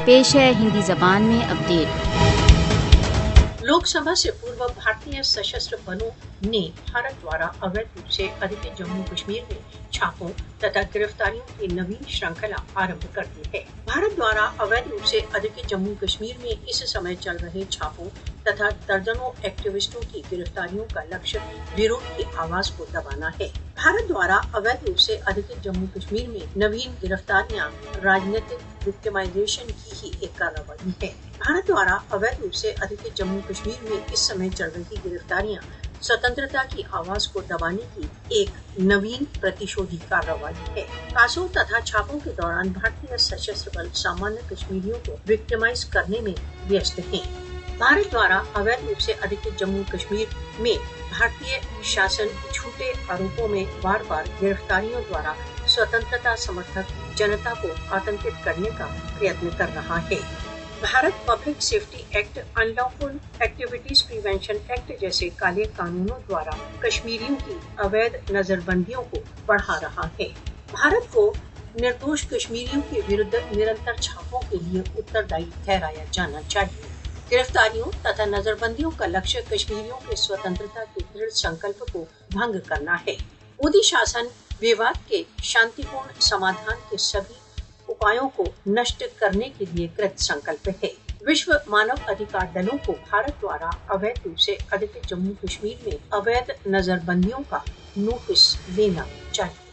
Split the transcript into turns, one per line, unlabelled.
पेश है हिंदी जबान में अपडेट।
लोकसभा से पूर्व भारतीय सशस्त्र बलों ने भारत द्वारा अवैध रूप से अधिकृत जम्मू कश्मीर में छापों तथा गिरफ्तारियों की नवीन श्रृंखला आरंभ कर दी है। भारत द्वारा अवैध रूप से अधिकृत जम्मू कश्मीर में इस समय चल रहे छापों तथा दर्जनों एक्टिविस्टों की गिरफ्तारियों का लक्ष्य विरोध की आवाज को दबाना है। भारत द्वारा अवैध रूप से अधिकृत जम्मू कश्मीर में नवीन गिरफ्तारियां राजनीतिक विक्टिमाइजेशन की ही एक कार्रवाई है। भारत द्वारा अवैध रूप से अधिकृत जम्मू कश्मीर में इस समय चल रही गिरफ्तारियां स्वतंत्रता की आवाज को दबाने की एक नवीन प्रतिशोधी कार्रवाई है। कासों तथा छापों के दौरान भारतीय सशस्त्र बल सामान्य कश्मीरियों को विक्टिमाइज करने में व्यस्त हैं। भारत द्वारा अवैध रूप से अधिकृत जम्मू कश्मीर में भारतीय शासन झूठे आरोपों में बार बार गिरफ्तारियों द्वारा स्वतंत्रता समर्थक जनता को आतंकित करने का प्रयत्न कर रहा है। Bharat public safety act, unlawful activities prevention act जैसे काले कानूनों द्वारा कश्मीरियों की अवैध नजरबंदियों को बढ़ा रहा है। भारत को निर्दोष कश्मीरियों के विरुद्ध निरंतर छापों के लिए उत्तरदायी ठहराया जाना चाहिए। गिरफ्तारियों तथा नजरबंदियों का लक्ष्य कश्मीरियों के स्वतंत्रता के दृढ़ संकल्प को भंग करना है। मोदी शासन विवाद के शांतिपूर्ण समाधान के सभी उपायों को नष्ट करने के लिए कृत संकल्प है। विश्व मानव अधिकार दलों को भारत द्वारा अवैध रूप से अधिकृत जम्मू कश्मीर में अवैध नजरबंदियों का नोटिस देना चाहिए।